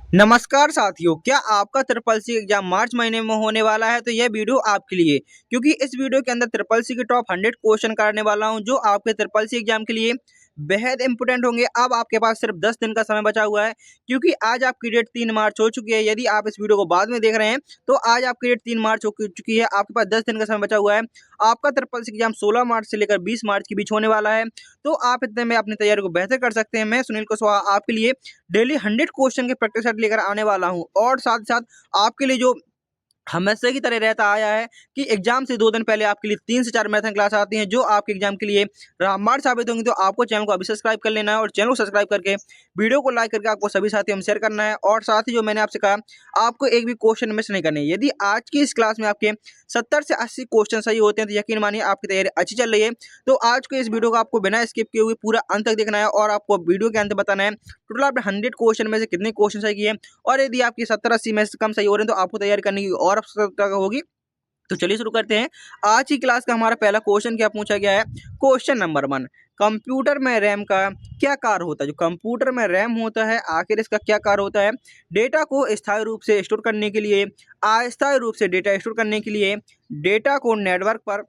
नमस्कार साथियों, क्या आपका ट्रिपल सी एग्जाम मार्च महीने में होने वाला है? तो यह वीडियो आपके लिए, क्योंकि इस वीडियो के अंदर ट्रिपल सी के टॉप 100 क्वेश्चन करने वाला हूं जो आपके ट्रिपल सी एग्जाम के लिए बेहद इंपोर्टेंट होंगे। अब आपके पास सिर्फ 10 दिन का समय बचा हुआ है, क्योंकि आज आपकी डेट 3 मार्च हो चुकी है। यदि आप इस वीडियो को बाद में देख रहे हैं तो आज आपकी डेट 3 मार्च हो चुकी है। आपके पास 10 दिन का समय बचा हुआ है। आपका ट्रिपल सी एग्जाम 16 मार्च से लेकर 20 मार्च के बीच होने वाला है, तो आप इतने में अपनी तैयारी को बेहतर कर सकते हैं। मैं सुनील कुशवाहा आपके लिए डेली 100 क्वेश्चन के प्रैक्टिस सेट लेकर आने वाला हूं, और साथ ही साथ आपके लिए जो हमेशा की तरह रहता आया है कि एग्जाम से 2 दिन पहले आपके लिए 3 से 4 मैथन क्लास आती हैं जो आपके एग्जाम के लिए रामबाण साबित होंगी। तो आपको चैनल को अभी सब्सक्राइब कर लेना है, और चैनल को सब्सक्राइब करके वीडियो को लाइक करके आपको सभी साथियों में शेयर करना है। और साथ ही जो मैंने आपसे कहा, आपको एक भी क्वेश्चन मिस नहीं करने। यदि आज की इस क्लास में आपके 70 से 80 क्वेश्चन सही होते हैं तो यकीन मानिए आपकी तैयारी अच्छी चल रही है। तो आज के इस वीडियो को आपको बिना स्किप किए हुए पूरा अंत तक देखना है, और आपको वीडियो के अंत बताना है टोटल आपने 100 क्वेश्चन में से कितने क्वेश्चन सही किए, और यदि आपकी 70-80 में से कम सही हो रहे हैं तो आपको तैयारी करने की और आवश्यकता होगी। तो चलिए शुरू करते हैं। आज की क्लास का हमारा पहला क्वेश्चन क्या पूछा गया है। क्वेश्चन नंबर 1, कंप्यूटर में रैम का क्या कार्य होता है? जो कंप्यूटर में रैम होता है आखिर इसका क्या कार्य होता है? डेटा को स्थायी रूप से स्टोर करने के लिए, अस्थायी रूप से डेटा स्टोर करने के लिए, डेटा को नेटवर्क पर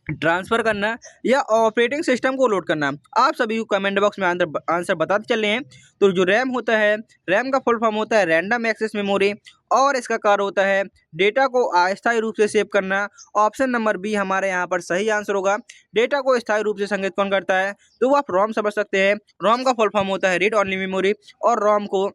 ट्रांसफर करना, या ऑपरेटिंग सिस्टम को लोड करना। आप सभी को कमेंट बॉक्स में आंसर बताते चले हैं। तो जो रैम होता है, रैम का फुल फॉर्म होता है रैंडम एक्सेस मेमोरी, और इसका कार्य होता है डेटा को अस्थायी रूप से सेव करना। ऑप्शन नंबर बी हमारे यहाँ पर सही आंसर होगा। डेटा को स्थायी रूप से संग्रहित कौन करता है? तो वो आप रोम समझ सकते हैं। रोम का फुल फॉर्म होता है रीड ओनली मेमोरी, और रोम को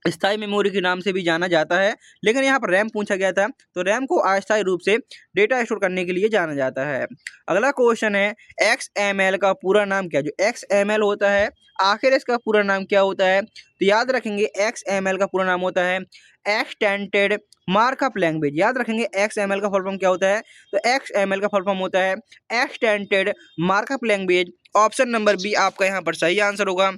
स्थायी मेमोरी के नाम से भी जाना जाता है, लेकिन यहाँ पर रैम पूछा गया था, तो रैम को अस्थायी रूप से डेटा स्टोर करने के लिए जाना जाता है। अगला क्वेश्चन है, XML का पूरा नाम क्या है? जो XML होता है आखिर इसका पूरा नाम क्या होता है? तो याद रखेंगे XML का पूरा नाम होता है एक्सटेंडेड मार्कअप लैंग्वेज। याद रखेंगे XML का फुल फॉर्म क्या होता है? तो XML का फुल फॉर्म होता है extended markup language. Option number B आपका यहाँ पर सही आंसर होगा।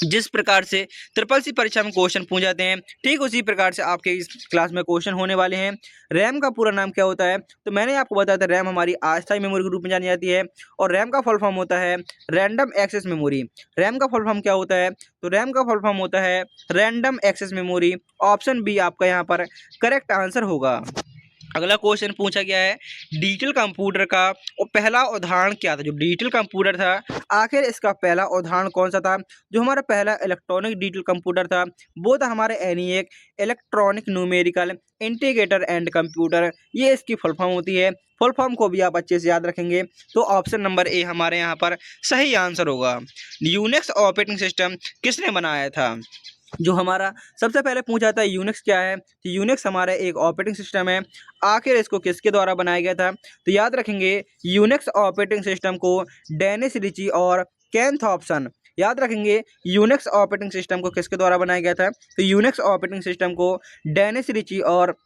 जिस प्रकार से ट्रिपल सी परीक्षा में क्वेश्चन पूछ जाते हैं, ठीक उसी प्रकार से आपके इस क्लास में क्वेश्चन होने वाले हैं। रैम का पूरा नाम क्या होता है? तो मैंने आपको बताया था रैम हमारी अस्थायी मेमोरी के रूप में जानी जाती है, और रैम का फुल फॉर्म होता है रैंडम एक्सेस मेमोरी। रैम का फुल फॉर्म क्या होता है? तो रैम का फुल फॉर्म होता है random access memory. Option B आपका यहाँ पर करेक्ट आंसर होगा। अगला क्वेश्चन पूछा गया है, डिजिटल कंप्यूटर का पहला उदाहरण क्या था? जो डिजिटल कंप्यूटर था आखिर इसका पहला उदाहरण कौन सा था? जो हमारा पहला इलेक्ट्रॉनिक डिजिटल कंप्यूटर था वो था हमारे ENIAC, electronic numerical integrator and computer. ये इसकी फुल फॉर्म होती है। फुल फॉर्म को भी आप अच्छे से याद रखेंगे। तो ऑप्शन नंबर ए हमारे यहाँ पर सही आंसर होगा। यूनिक्स ऑपरेटिंग सिस्टम किसने बनाया था? जो हमारा सबसे पहले पूछा था यूनिक्स क्या है, तो यूनिक्स हमारा एक ऑपरेटिंग सिस्टम है। आखिर इसको किसके द्वारा बनाया गया था? तो याद रखेंगे यूनिक्स ऑपरेटिंग सिस्टम को डेनिस रिची और केन थॉम्पसन। याद रखेंगे यूनिक्स ऑपरेटिंग सिस्टम को किसके द्वारा बनाया गया था? तो यूनिक्स ऑपरेटिंग सिस्टम को डेनिस रिची और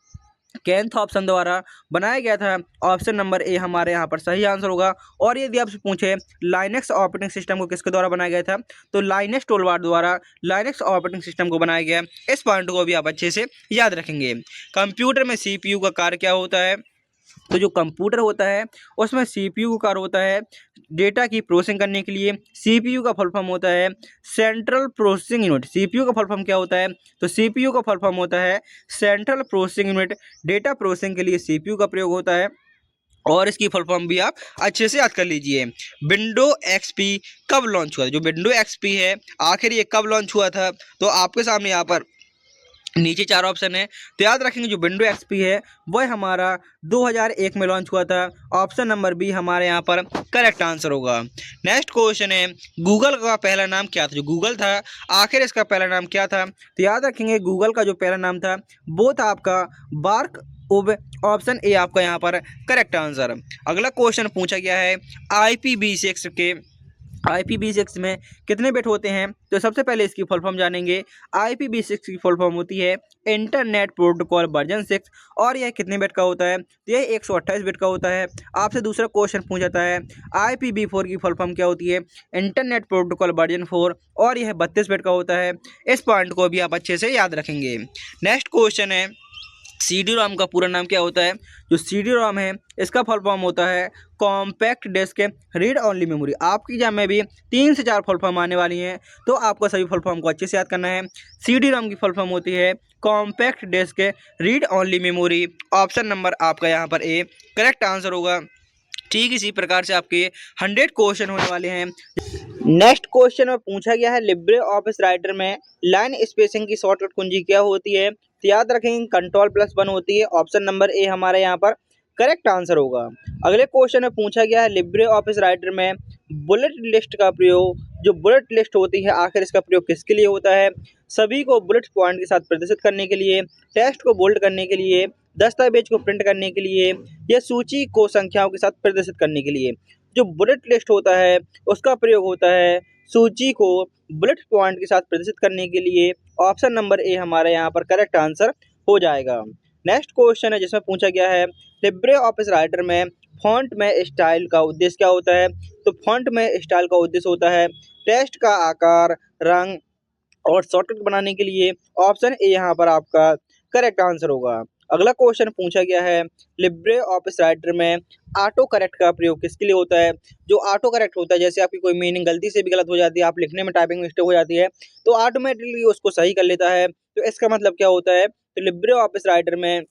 केन थॉम्पसन द्वारा बनाया गया था। ऑप्शन नंबर ए हमारे यहाँ पर सही आंसर होगा। और यदि आपसे पूछे लाइनेक्स ऑपरेटिंग सिस्टम को किसके द्वारा बनाया गया था, तो लाइनेक्स टोलवार द्वारा लाइनेक्स ऑपरेटिंग सिस्टम को बनाया गया। इस पॉइंट को भी आप अच्छे से याद रखेंगे। कंप्यूटर में सीपीयू का कार्य क्या होता है? तो जो कंप्यूटर होता है उसमें सीपीयू का कार्य होता है डेटा की प्रोसेसिंग करने के लिए। सीपीयू का फुल फॉर्म होता है सेंट्रल प्रोसेसिंग यूनिट। सीपीयू का फुल फॉर्म क्या होता है? तो सीपीयू का फुल फॉर्म होता है central processing unit. Data processing के लिए सीपीयू का प्रयोग होता है, और इसकी फुल फॉर्म भी आप अच्छे से याद कर लीजिए। विंडो एक्सपी कब लॉन्च हुआ था? जो विंडो एक्सपी है आखिर ये कब लॉन्च हुआ था? तो आपके सामने यहाँ पर नीचे 4 ऑप्शन है, तो याद रखेंगे जो विंडो एक्सपी है वह हमारा 2001 में लॉन्च हुआ था। ऑप्शन नंबर बी हमारे यहाँ पर करेक्ट आंसर होगा। नेक्स्ट क्वेश्चन है, गूगल का पहला नाम क्या था? जो गूगल था आखिर इसका पहला नाम क्या था? तो याद रखेंगे गूगल का जो पहला नाम था वो था आपका बार्क उब। ऑप्शन ए आपका यहाँ पर करेक्ट आंसर। अगला क्वेश्चन पूछा गया है, IPv6 के IPv6 में कितने बिट होते हैं? तो सबसे पहले इसकी फुल फॉर्म जानेंगे। IPv6 की फुल फॉर्म होती है इंटरनेट प्रोटोकॉल वर्जन 6, और यह कितने बिट का होता है? तो यह 128 बिट का होता है। आपसे दूसरा क्वेश्चन पूछा जाता है, IPv4 की फुल फॉर्म क्या होती है? इंटरनेट प्रोटोकॉल वर्जन 4, और यह 32 बिट का होता है। इस पॉइंट को भी आप अच्छे से याद रखेंगे। नेक्स्ट क्वेश्चन है, CD रोम का पूरा नाम क्या होता है? जो CD रोम है इसका फुल फॉर्म होता है compact disc read only memory. आपकी एग्जाम में भी 3 से 4 फुल फॉर्म आने वाली हैं, तो आपको सभी फुल फॉर्म को अच्छे से याद करना है। CD रोम की फुल फॉर्म होती है compact disc read only memory. Option number आपका यहाँ पर ए करेक्ट आंसर होगा। ठीक इसी प्रकार से आपके 100 क्वेश्चन होने वाले हैं। नेक्स्ट क्वेश्चन में पूछा गया है लिब्रे ऑफिस राइटर में लाइन स्पेसिंग की शॉर्टकट कुंजी क्या होती है? तो याद रखेंगे कंट्रोल+1 होती है। ऑप्शन नंबर ए हमारे यहाँ पर करेक्ट आंसर होगा। अगले क्वेश्चन में पूछा गया है लिब्रे ऑफिस राइटर में बुलेट लिस्ट का प्रयोग, जो बुलेट लिस्ट होती है आखिर इसका प्रयोग किसके लिए होता है? सभी को बुलेट पॉइंट के साथ प्रदर्शित करने के लिए, टेक्स्ट को बोल्ड करने के लिए, दस्तावेज को प्रिंट करने के लिए, या सूची को संख्याओं के साथ प्रदर्शित करने के लिए। जो बुलेट लिस्ट होता है उसका प्रयोग होता है सूची को बुलेट पॉइंट के साथ प्रदर्शित करने के लिए। ऑप्शन नंबर ए हमारे यहाँ पर करेक्ट आंसर हो जाएगा। नेक्स्ट क्वेश्चन है जिसमें पूछा गया है लिब्रे ऑफिस राइटर में फॉन्ट में स्टाइल का उद्देश्य क्या होता है? तो फॉन्ट में स्टाइल का उद्देश्य होता है टेक्स्ट का आकार, रंग और शॉर्टकट बनाने के लिए। ऑप्शन ए यहाँ पर आपका करेक्ट आंसर होगा। अगला क्वेश्चन पूछा गया है लिब्रे ऑफिस राइटर में ऑटो करेक्ट का प्रयोग किसके लिए होता है? जो ऑटो करेक्ट होता है, जैसे आपकी कोई मीनिंग गलती से भी गलत हो जाती है, आप लिखने में टाइपिंग मिस्टेक हो जाती है, तो ऑटोमेटिकली उसको सही कर लेता है। तो इसका मतलब क्या होता है? तो लिब्रे ऑफिस राइटर में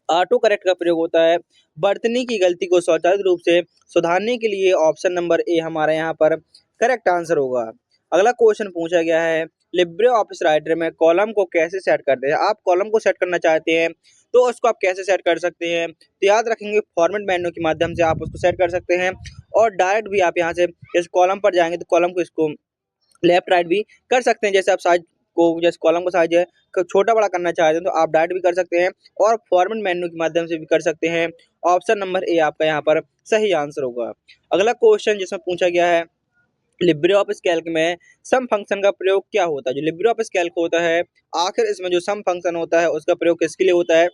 ऑटो करेक्ट का प्रयोग होता है वर्तनी की गलती को स्वचालित रूप से सुधारने के लिए। ऑप्शन नंबर ए हमारे यहाँ पर करेक्ट आंसर होगा। अगला क्वेश्चन पूछा गया है लिब्रे ऑफिस राइटर में कॉलम को कैसे सेट करते हैं? आप कॉलम को सेट करना चाहते हैं तो उसको आप कैसे सेट कर सकते हैं? तो याद रखेंगे फॉर्मेट मेन्यू के माध्यम से आप उसको सेट कर सकते हैं, और डायरेक्ट भी आप यहाँ से इस कॉलम पर जाएंगे तो कॉलम को इसको लेफ्ट राइट भी कर सकते हैं। जैसे आप साइज को, जैसे कॉलम को साइज है छोटा बड़ा करना चाहते हैं तो आप डायरेक्ट भी कर सकते हैं, और फॉर्मेट मेन्यू के माध्यम से भी कर सकते हैं। ऑप्शन नंबर ए आपका यहाँ पर सही आंसर होगा। अगला क्वेश्चन जिसमें पूछा गया है लिब्रे ऑफिस कैल्क में सम फंक्शन का प्रयोग क्या होता है? जो लिब्रे ऑफिस कैल्क होता है आखिर इसमें जो सम फंक्शन होता है उसका प्रयोग किसके लिए होता है?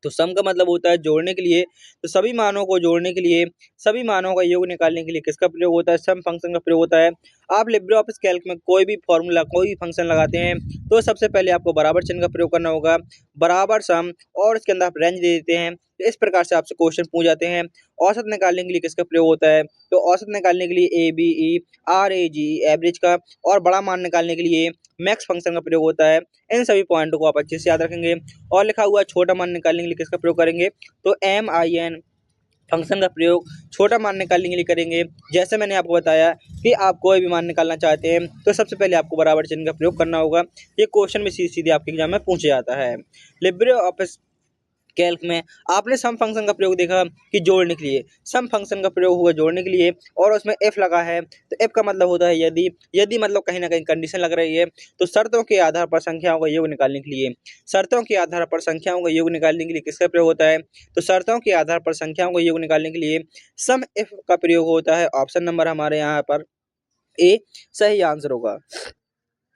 तो सम का मतलब होता है जोड़ने के लिए। तो सभी मानों को जोड़ने के लिए, सभी मानों का योग निकालने के लिए किसका प्रयोग होता है? सम फंक्शन का प्रयोग होता है। आप लिब्रे ऑफिस कैल्क में कोई भी फॉर्मूला, कोई भी फंक्शन लगाते हैं तो सबसे पहले आपको बराबर चिन्ह का प्रयोग करना होगा, बराबर सम, और इसके अंदर आप रेंज दे देते हैं। तो इस प्रकार से आपसे क्वेश्चन पूछ जाते हैं। औसत निकालने के लिए किसका प्रयोग होता है? तो औसत निकालने के लिए ABE, RAGE एवरेज का, और बड़ा मान निकालने के लिए मैक्स फंक्शन का प्रयोग होता है। इन सभी पॉइंटों को आप अच्छे से याद रखेंगे। और लिखा हुआ छोटा मान निकालने के लिए किसका प्रयोग करेंगे? तो MIN फंक्शन का प्रयोग छोटा मान निकालने के लिए करेंगे। जैसे मैंने आपको बताया कि आप कोई भी मान निकालना चाहते हैं तो सबसे पहले आपको बराबर चिन्ह का प्रयोग करना होगा। ये क्वेश्चन में सीधे सीधे आपके एग्जाम में पूछा जाता है। लिब्रे ऑफिस कैल्क में आपने सम फंक्शन का प्रयोग देखा कि जोड़ने के लिए, सम फंक्शन का प्रयोग हुआ जोड़ने के लिए, और उसमें एफ लगा है। तो एफ का मतलब होता है यदि, यदि मतलब कहीं ना कहीं कंडीशन लग रही है। तो शर्तों के आधार पर संख्याओं का योग निकालने के लिए, शर्तों के आधार पर संख्याओं का योग निकालने के लिए किसका प्रयोग होता है? तो शर्तों के आधार पर संख्याओं का योग निकालने के लिए सम एफ का प्रयोग होता है। ऑप्शन नंबर हमारे यहाँ पर ए सही आंसर होगा।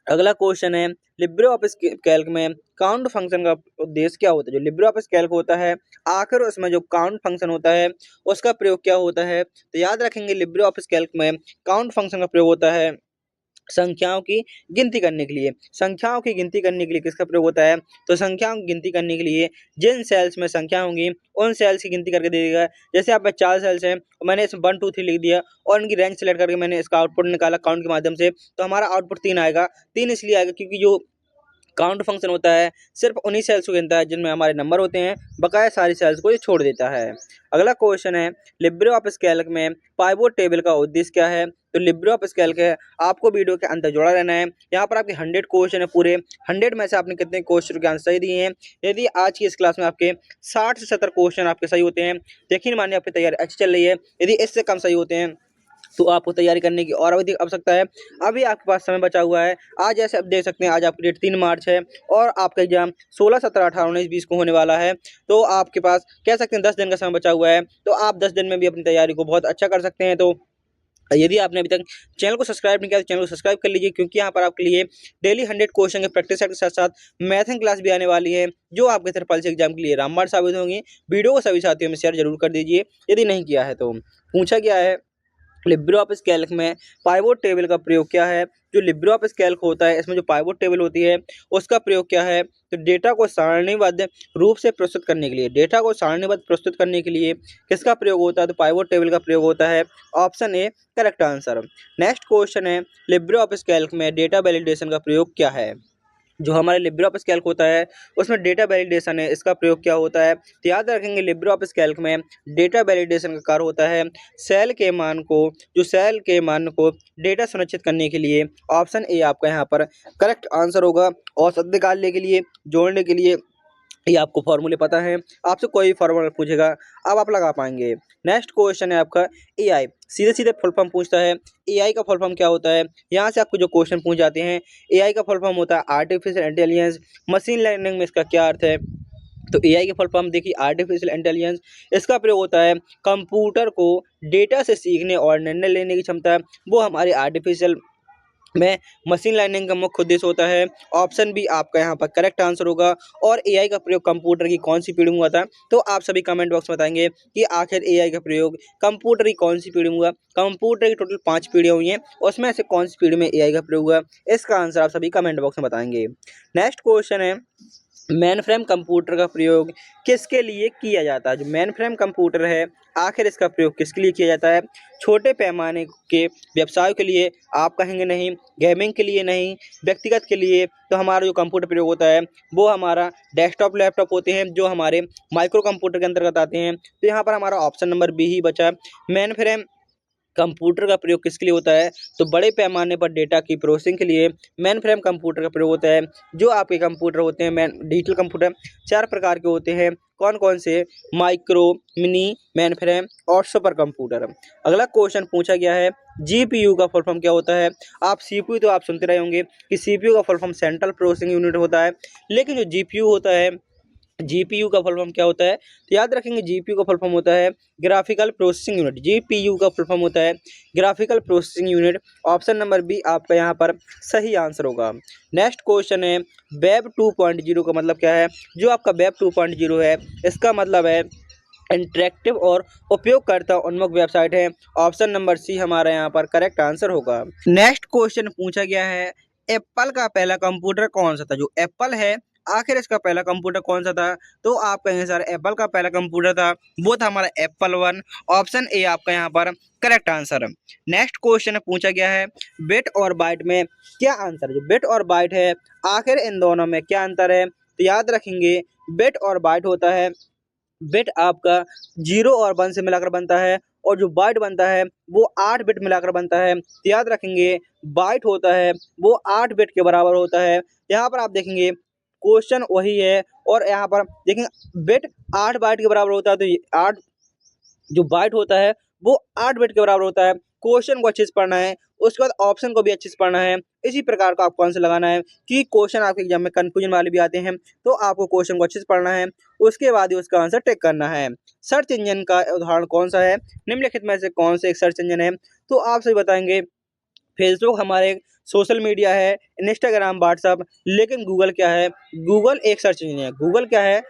अगला क्वेश्चन है लिब्रे ऑफिस कैल्क में काउंट फंक्शन का उद्देश्य क्या होता है? जो लिब्रे ऑफिस कैल्क होता है आखिर उसमें जो काउंट फंक्शन होता है उसका प्रयोग क्या होता है? तो याद रखेंगे लिब्रे ऑफिस कैल्क में काउंट फंक्शन का प्रयोग होता है संख्याओं की गिनती करने के लिए। संख्याओं की गिनती करने के लिए किसका प्रयोग होता है? तो संख्याओं की गिनती करने के लिए जिन सेल्स में संख्या होंगी उन सेल्स की गिनती करके दे देगा। जैसे आप 4 सेल्स हैं और मैंने इसमें 1 2 3 लिख दिया और इनकी रैंक सेलेक्ट करके मैंने इसका आउटपुट निकाला काउंट के माध्यम से, तो हमारा आउटपुट 3 आएगा। 3 इसलिए आएगा क्योंकि जो काउंट फंक्शन होता है सिर्फ उन्हीं सेल्स को गिनता है जिनमें हमारे नंबर होते हैं, बकाया सारी सेल्स को ये छोड़ देता है। अगला क्वेश्चन है लिब्रे ऑफिस कैल्क में पाइवोट टेबल का उद्देश्य क्या है? तो लिब्रे ऑफिस कैल्क है, आपको वीडियो के अंदर जुड़ा रहना है। यहाँ पर आपके 100 क्वेश्चन है, पूरे 100 में से आपने कितने क्वेश्चन के आंसर सही दिए हैं? यदि आज की इस क्लास में आपके 60 से 70 क्वेश्चन आपके सही होते हैं, यकीन मानिए आपकी तैयारी अच्छी चल रही है। यदि इससे कम सही होते हैं तो आपको तैयारी करने की और अधिक आवश्यकता है। अभी आपके पास समय बचा हुआ है। आज जैसे आप देख सकते हैं आज आपकी डेट 3 मार्च है और आपका एग्जाम 16, 17, 18, 19, 20 को होने वाला है। तो आपके पास कह सकते हैं 10 दिन का समय बचा हुआ है, तो आप 10 दिन में भी अपनी तैयारी को बहुत अच्छा कर सकते हैं। तो यदि आपने अभी तक चैनल को सब्सक्राइब नहीं किया तो चैनल को सब्सक्राइब कर लीजिए, क्योंकि यहाँ पर आपके लिए डेली 100 क्वेश्चन के प्रैक्टिस सेट के साथ साथ मैथिंग क्लास भी आने वाली है, जो आपके ट्रिपल सी एग्जाम के लिए रामबाण साबित होंगी। वीडियो को सभी साथियों में शेयर जरूर कर दीजिए यदि नहीं किया है तो। पूछा गया है लिब्रे ऑफिस कैल्क में पाइवोट टेबल का प्रयोग क्या है? जो लिब्रे ऑफिस कैल्क होता है इसमें जो पाइवोट टेबल होती है उसका प्रयोग क्या है, तो डेटा को सारणीबद्ध रूप से प्रस्तुत करने के लिए, डेटा को सारणीबद्ध प्रस्तुत करने के लिए किसका प्रयोग होता है, तो पाइवोट टेबल का प्रयोग होता है। Option A correct answer. Next question है लिब्रे ऑफिस कैल्क में डेटा वैलिडेशन का प्रयोग क्या है। जो हमारे लिब्रे ऑफिस कैल्क होता है उसमें डेटा वैलिडेशन है, इसका प्रयोग क्या होता है, तो याद रखेंगे लिब्रे ऑफिस कैल्क में डेटा वैलिडेशन का कार्य होता है सेल के मान को डेटा सुनिश्चित करने के लिए। ऑप्शन ए आपका यहाँ पर करेक्ट आंसर होगा। औसत निकालने के लिए, जोड़ने के लिए ये आपको फॉर्मूले पता है, आपसे कोई फॉर्मूला पूछेगा अब आप लगा पाएंगे। नेक्स्ट क्वेश्चन है आपका एआई, सीधे सीधे फुल फॉर्म पूछता है। एआई का फुल फॉर्म क्या होता है, यहाँ से आपको जो क्वेश्चन पूछ जाते हैं। एआई का फुल फॉर्म होता है आर्टिफिशियल इंटेलिजेंस। मशीन लर्निंग में इसका क्या अर्थ है, तो एआई के फुल फॉर्म देखिए आर्टिफिशियल इंटेलिजेंस। इसका प्रयोग होता है कंप्यूटर को डेटा से सीखने और निर्णय लेने की क्षमता, वो हमारे आर्टिफिशियल में मशीन लर्निंग का मुख्य उद्देश्य होता है। ऑप्शन बी आपका यहाँ पर करेक्ट आंसर होगा। और एआई का प्रयोग कंप्यूटर की कौन सी पीढ़ी में हुआ था, तो आप सभी कमेंट बॉक्स में बताएंगे कि आखिर एआई का प्रयोग कंप्यूटर की कौन सी पीढ़ी में हुआ। कंप्यूटर की टोटल 5 पीढ़ियाँ हुई हैं, उसमें से कौन सी पीढ़ी में एआई का प्रयोग हुआ, इसका आंसर आप सभी कमेंट बॉक्स में बताएंगे। नेक्स्ट क्वेश्चन है मेन फ्रेम कंप्यूटर का प्रयोग किसके लिए किया जाता है। जो मेन फ्रेम कंप्यूटर है आखिर इसका प्रयोग किसके लिए किया जाता है, छोटे पैमाने के व्यवसायों के लिए, आप कहेंगे नहीं, गेमिंग के लिए नहीं, व्यक्तिगत के लिए, तो हमारा जो कंप्यूटर प्रयोग होता है वो हमारा डेस्कटॉप लैपटॉप होते हैं जो हमारे माइक्रो कंप्यूटर के अंतर्गत आते हैं। तो यहाँ पर हमारा ऑप्शन नंबर बी ही बचा। मेन फ्रेम कंप्यूटर का प्रयोग किसके लिए होता है, तो बड़े पैमाने पर डेटा की प्रोसेसिंग के लिए मेन फ्रेम कंप्यूटर का प्रयोग होता है। जो आपके कंप्यूटर होते हैं डिजिटल कंप्यूटर 4 प्रकार के होते हैं, कौन कौन से, माइक्रो, मिनी, मेन फ्रेम और सुपर कंप्यूटर। अगला क्वेश्चन पूछा गया है जीपीयू का फुल फॉर्म क्या होता है। आप सीपीयू तो आप सुनते रहे होंगे कि सीपीयू का full form central processing unit होता है, लेकिन जो जीपीयू होता है, जीपीयू का फुल फॉर्म क्या होता है, तो याद रखेंगे जीपीयू का फुल फॉर्म होता है ग्राफिकल प्रोसेसिंग यूनिट। जीपीयू का फुल फॉर्म होता है graphical processing unit. Option number B आपका यहाँ पर सही आंसर होगा। नेक्स्ट क्वेश्चन है वेब 2.0 का मतलब क्या है। जो आपका वेब 2.0 है इसका मतलब है इंटरेक्टिव और उपयोगकर्ता उन्मुख वेबसाइट है। ऑप्शन नंबर सी हमारा यहाँ पर करेक्ट आंसर होगा। नेक्स्ट क्वेश्चन पूछा गया है एप्पल का पहला कंप्यूटर कौन सा था। जो एप्पल है आखिर इसका पहला कंप्यूटर कौन सा था, तो आप कहेंगे सर एप्पल का पहला कंप्यूटर था वो था हमारा एप्पल 1। ऑप्शन ए आपका यहाँ पर करेक्ट आंसर। नेक्स्ट क्वेश्चन पूछा गया है बिट और बाइट में क्या अंतर है। जो बिट और बाइट है आखिर इन दोनों में क्या अंतर है, तो याद रखेंगे बिट और बाइट होता है, बिट आपका 0 और 1 से मिलाकर बनता है और जो बाइट बनता है वो 8 बिट मिलाकर बनता है। तो याद रखेंगे बाइट होता है वो 8 बिट के बराबर होता है। यहाँ पर आप देखेंगे क्वेश्चन वही है और यहाँ पर देखेंगे बिट 8 बाइट के बराबर होता है, तो ये 8 जो बाइट होता है वो 8 बिट के बराबर होता है। क्वेश्चन को अच्छे से पढ़ना है, उसके बाद ऑप्शन को भी अच्छे से पढ़ना है। इसी प्रकार का आपको आंसर लगाना है कि क्वेश्चन आपके एग्जाम में कंफ्यूजन वाले भी आते हैं, तो आपको क्वेश्चन को अच्छे से पढ़ना है, उसके बाद ही उसका आंसर टिक करना है। सर्च इंजन का उदाहरण कौन सा है, निम्नलिखित में से कौन से एक सर्च इंजन है, तो आप सही बताएंगे फेसबुक हमारे सोशल मीडिया है, इंस्टाग्राम, व्हाट्सअप, लेकिन गूगल क्या है, गूगल एक सर्च इंजन है। गूगल क्या है,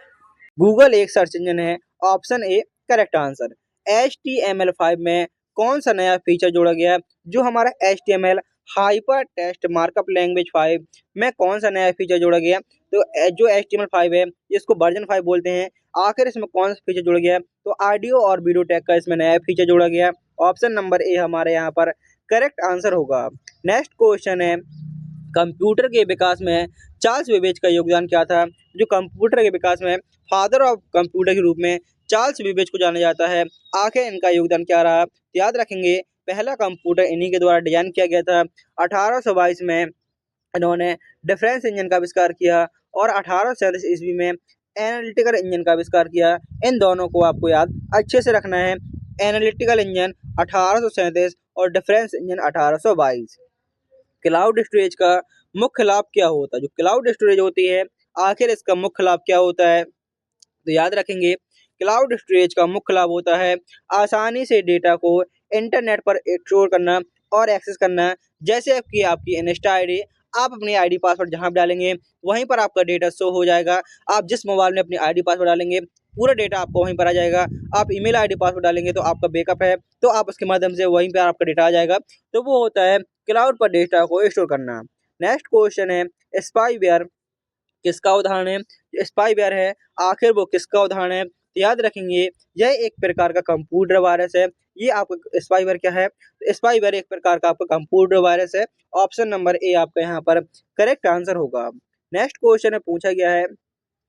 गूगल एक सर्च इंजन है। Option A correct answer. HTML5 में कौन सा नया फीचर जोड़ा गया, जो हमारा HTML hyper text markup language 5 में कौन सा नया फीचर जोड़ा गया, तो जो HTML5 है इसको वर्जन 5 बोलते हैं। आखिर इसमें कौन सा फीचर जोड़ा गया, तो ऑडियो और वीडियो टैग का इसमें नया फीचर जोड़ा गया। ऑप्शन नंबर ए हमारे यहाँ पर करेक्ट आंसर होगा। नेक्स्ट क्वेश्चन है कंप्यूटर के विकास में चार्ल्स बेबेज का योगदान क्या था। जो कंप्यूटर के विकास में फादर ऑफ कंप्यूटर के रूप में चार्ल्स बेबेज को जाना जाता है, आखिर इनका योगदान क्या रहा, याद रखेंगे पहला कंप्यूटर इन्हीं के द्वारा डिजाइन किया गया था। 1822 में इन्होंने डिफरेंस इंजन का आविष्कार किया और 1837 ईस्वी में एनालिटिकल इंजन का आविष्कार किया। इन दोनों को आपको याद अच्छे से रखना है। एनालिटिकल इंजन 1837 और डिफरेंस इंजन 1822। क्लाउड स्टोरेज का मुख्य लाभ क्या होता है। जो क्लाउड स्टोरेज होती है आखिर इसका मुख्य लाभ क्या होता है, तो याद रखेंगे क्लाउड स्टोरेज का मुख्य लाभ होता है आसानी से डेटा को इंटरनेट पर स्टोर करना और एक्सेस करना। जैसे कि आपकी इंस्टा आईडी, आप अपनी आईडी पासवर्ड जहां भी डालेंगे वहीं पर आपका डेटा शो हो जाएगा। आप जिस मोबाइल में अपनी आईडी पासवर्ड डालेंगे पूरा डेटा आपको वहीं पर आ जाएगा। आप ईमेल आईडी पासवर्ड डालेंगे तो आपका बैकअप है, तो आप उसके माध्यम से वहीं पर आपका डेटा आ जाएगा। तो वो होता है क्लाउड पर डेटा को स्टोर करना। नेक्स्ट क्वेश्चन है स्पाईवेयर किसका उदाहरण है? स्पाईवेयर है, आखिर वो किसका उदाहरण है? तो याद रखेंगे यह एक प्रकार का कंप्यूटर वायरस है। ये आपका स्पाईवेयर क्या है? तो स्पाईवेयर एक प्रकार का आपका कंप्यूटर वायरस है। ऑप्शन नंबर ए आपका यहाँ पर करेक्ट आंसर होगा। नेक्स्ट क्वेश्चन है पूछा गया है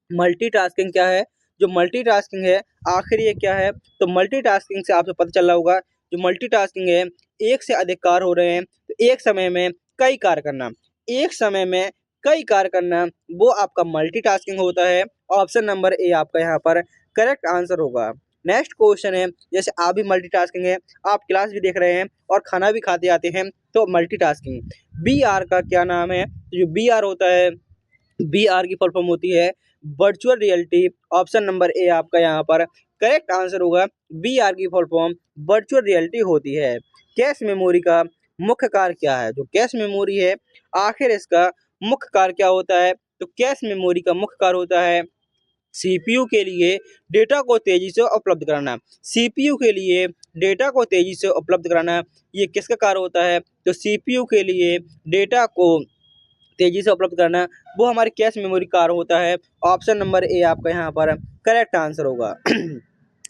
मल्टीटास्किंग क्या है? जो मल्टीटास्किंग है आखिर ये क्या है? तो मल्टीटास्किंग से आपको पता चल रहा होगा जो मल्टीटास्किंग है एक से अधिक कार्य हो रहे हैं तो एक समय में कई कार्य करना, एक समय में कई कार्य करना वो आपका मल्टीटास्किंग होता है। ऑप्शन नंबर ए आपका यहाँ पर करेक्ट आंसर होगा। नेक्स्ट क्वेश्चन है जैसे आप भी मल्टीटास्किंग है, आप क्लास भी देख रहे हैं और खाना भी खाते आते हैं तो मल्टीटास्किंग। बी आर का क्या नाम है? तो जो बी आर होता है बी आर की फुल फॉर्म होती है virtual reality. Option number A आपका यहाँ पर करेक्ट आंसर होगा। बी आर की फुल फॉर्म वर्चुअल रियलिटी होती है। कैश मेमोरी का मुख्य कार्य क्या है? जो कैश मेमोरी है आखिर इसका मुख्य कार्य क्या होता है? तो कैश मेमोरी का मुख्य कार्य होता है सीपीयू के लिए डेटा को तेजी से उपलब्ध कराना। सीपीयू के लिए डेटा को तेजी से उपलब्ध कराना ये किसका कार्य होता है? तो सीपीयू के लिए डेटा को तेजी से उपलब्ध करना वो हमारी कैश मेमोरी कार्य होता है। ऑप्शन नंबर ए आपका यहाँ पर करेक्ट आंसर होगा।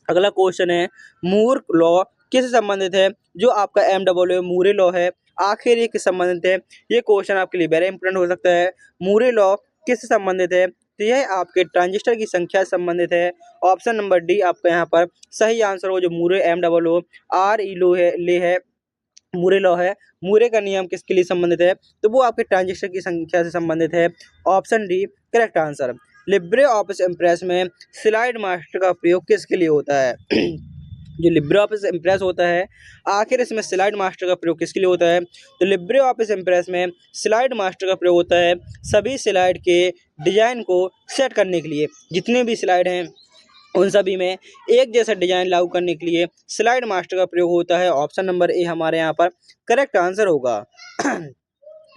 अगला क्वेश्चन है मूर लॉ किससे संबंधित है? जो आपका MW मूरे लॉ है आखिर ये किस संबंधित है? ये क्वेश्चन आपके लिए वेरी इंपॉर्टेंट हो सकता है। मूरे लॉ किससे संबंधित है? तो यह आपके ट्रांजिस्टर की संख्या से संबंधित है। ऑप्शन नंबर डी आपका यहाँ पर सही आंसर हो। जो मूरे MW आर ई लो है ले है मूरे लॉ है, मूरे का नियम किसके लिए संबंधित है? तो वो आपके ट्रांजिस्टर की संख्या से संबंधित है। Option D correct answer. Libre office impress में स्लाइड मास्टर का प्रयोग किसके लिए होता है? जो लिब्रे ऑफिस इम्प्रेस होता है आखिर इसमें स्लाइड मास्टर का प्रयोग किसके लिए होता है? तो लिब्रे ऑफिस इम्प्रेस में स्लाइड मास्टर का प्रयोग होता है सभी स्लाइड के डिजाइन को सेट करने के लिए। जितने भी स्लाइड हैं उन सभी में एक जैसा डिजाइन लागू करने के लिए स्लाइड मास्टर का प्रयोग होता है। ऑप्शन नंबर ए हमारे यहाँ पर करेक्ट आंसर होगा।